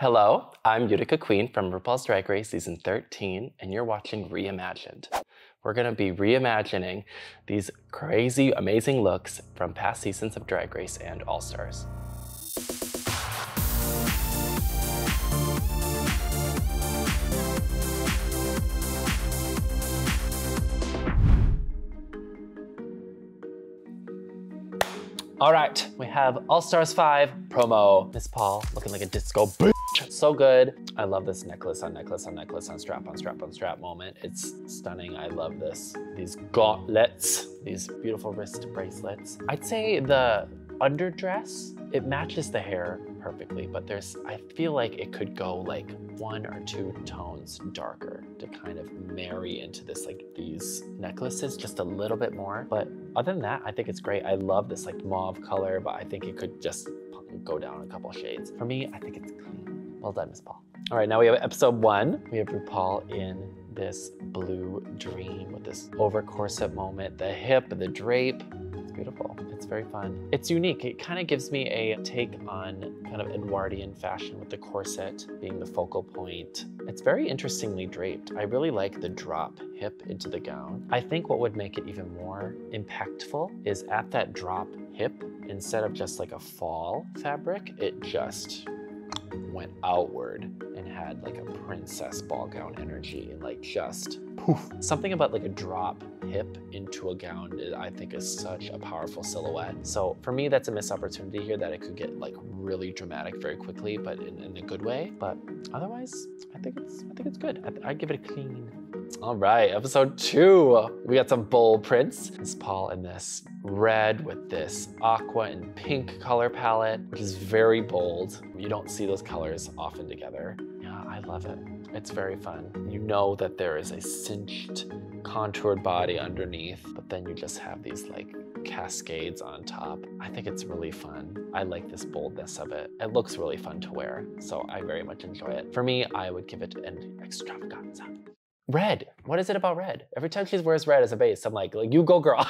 Hello, I'm UTICA Queen from RuPaul's Drag Race Season 13, and you're watching Reimagined. We're gonna be reimagining these crazy, amazing looks from past seasons of Drag Race and All-Stars. All right, we have All-Stars 5 promo. Miss Paul looking like a disco bitch. So good. I love this necklace on necklace on necklace on strap on strap on strap moment. It's stunning. I love this. These gauntlets, these beautiful wrist bracelets. I'd say the underdress, it matches the hair perfectly, but I feel like it could go like 1 or 2 tones darker to kind of marry into this, like these necklaces just a little bit more. But other than that, I think it's great. I love this like mauve color, but I think it could just go down a couple shades. For me, I think it's clean. Well done, Miss Paul. All right, now we have episode 1. We have RuPaul in this blue dream with this over corset moment, the hip, the drape. It's beautiful. It's very fun. It's unique. It kind of gives me a take on kind of Edwardian fashion with the corset being the focal point. It's very interestingly draped. I really like the drop hip into the gown. I think what would make it even more impactful is at that drop hip, instead of just like a fall fabric, it just went outward and had like a princess ball gown energy and like just poof. Something about like a drop hip into a gown I think is such a powerful silhouette. So for me, that's a missed opportunity here, that it could get like really dramatic very quickly, but in a good way. But otherwise, I think it's good. I'd give it a clean. All right, episode 2. We got some bold prints. Miss Paul in this red with this aqua and pink color palette, which is very bold. You don't see those colors often together. Yeah, I love it. It's very fun. You know that there is a cinched, contoured body underneath, but then you just have these like cascades on top. I think it's really fun. I like this boldness of it. It looks really fun to wear, so I very much enjoy it. For me, I would give it an extravaganza. Red. What is it about red? Every time she wears red as a base, I'm like you go girl.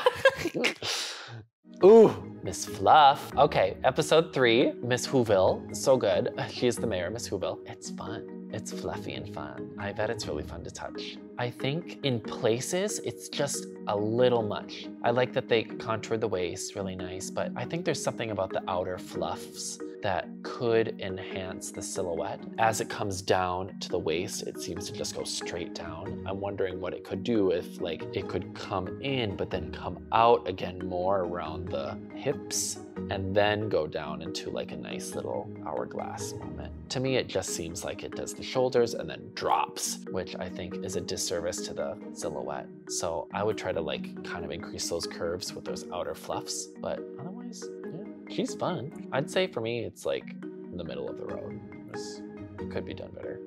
Ooh, Miss Fluff. Okay, episode 3, Miss Whoville. So good. She is the mayor, Miss Whoville. It's fun. It's fluffy and fun. I bet it's really fun to touch. I think in places, it's just a little much. I like that they contoured the waist really nice, but I think there's something about the outer fluffs that could enhance the silhouette. As it comes down to the waist, it seems to just go straight down. I'm wondering what it could do if like it could come in, but then come out again more around the hips and then go down into like a nice little hourglass moment. To me, it just seems like it does the shoulders and then drops, which I think is a disservice to the silhouette. So I would try to like kind of increase those curves with those outer fluffs, but otherwise, yeah, she's fun. I'd say for me, it's like in the middle of the road. This could be done better.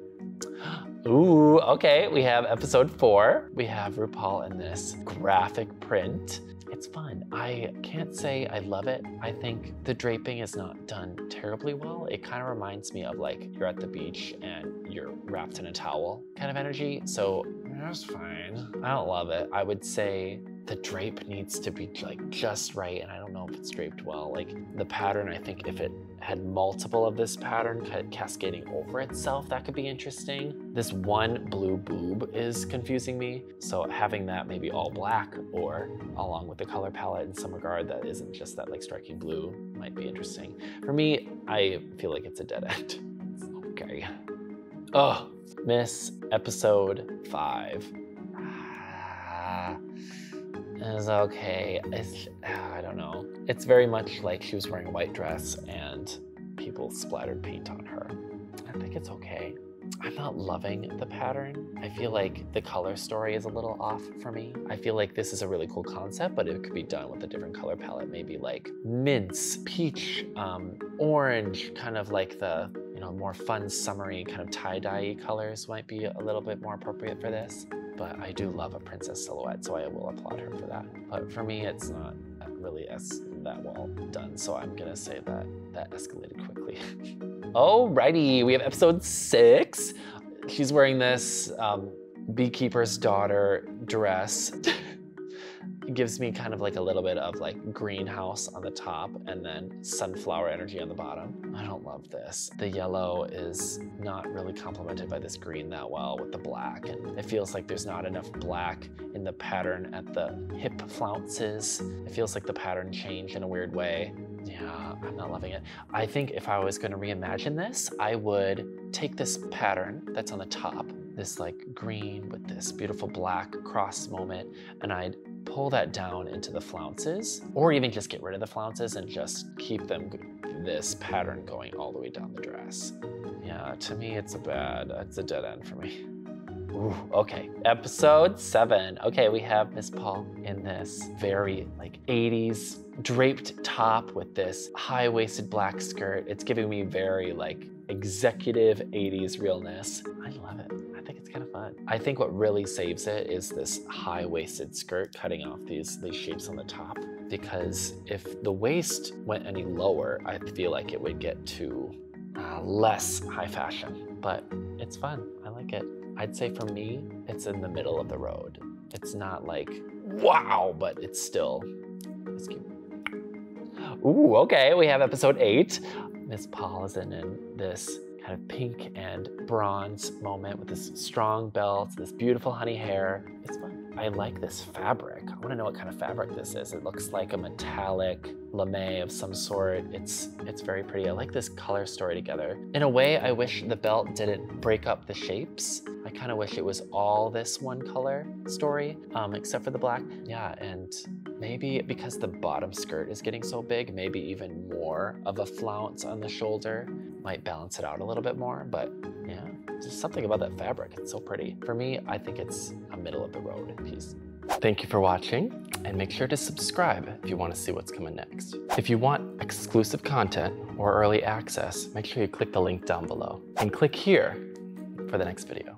Ooh, okay, we have episode 4. We have RuPaul in this graphic print. It's fun. I can't say I love it. I think the draping is not done terribly well. It kind of reminds me of like you're at the beach and you're wrapped in a towel kind of energy. So that's fine. I don't love it. I would say the drape needs to be like just right, and I don't know if it's draped well. Like the pattern, I think if it had multiple of this pattern cascading over itself, that could be interesting. This one blue boob is confusing me, so having that maybe all black or along with the color palette in some regard that isn't just that like striking blue might be interesting. For me, I feel like it's a dead end. Okay. Oh, Miss episode 5. Is okay. I don't know. It's very much like she was wearing a white dress and people splattered paint on her. I think it's okay. I'm not loving the pattern. I feel like the color story is a little off for me. I feel like this is a really cool concept, but it could be done with a different color palette. Maybe like mince, peach, orange, kind of like the, you know, more fun, summery kind of tie-dye colors might be a little bit more appropriate for this. But I do love a princess silhouette, so I will applaud her for that. But for me, it's not really that well done, so I'm gonna say that escalated quickly. Alrighty, we have episode 6. She's wearing this beekeeper's daughter dress. It gives me kind of like a little bit of like greenhouse on the top and then sunflower energy on the bottom. I don't love this. The yellow is not really complemented by this green that well with the black, and it feels like there's not enough black in the pattern at the hip flounces. It feels like the pattern changed in a weird way. Yeah, I'm not loving it. I think if I was gonna reimagine this, I would take this pattern that's on the top, this like green with this beautiful black cross moment, and I'd pull that down into the flounces, or even just get rid of the flounces and just keep them this pattern going all the way down the dress. Yeah, to me it's a dead end for me. Ooh, okay, episode 7. Okay, we have Miss Paul in this very like 80s draped top with this high-waisted black skirt. It's giving me very like executive 80s realness. I love it. I think it's kind of fun. I think what really saves it is this high-waisted skirt cutting off these shapes on the top, because if the waist went any lower, I feel like it would get too less high fashion, but it's fun. I like it. I'd say for me, it's in the middle of the road. It's not like, wow, but it's cute. Ooh, okay, we have episode 8. Miss Paul is in this kind of pink and bronze moment with this strong belt, this beautiful honey hair. It's fun. I like this fabric. I wanna know what kind of fabric this is. It looks like a metallic lame of some sort. It's very pretty. I like this color story together. In a way, I wish the belt didn't break up the shapes. I kind of wish it was all this one color story, except for the black. Yeah, and maybe because the bottom skirt is getting so big, maybe even more of a flounce on the shoulder might balance it out a little bit more, but yeah, there's something about that fabric. It's so pretty. For me, I think it's a middle of the road piece. Thank you for watching, and make sure to subscribe if you want to see what's coming next. If you want exclusive content or early access, make sure you click the link down below and click here for the next video.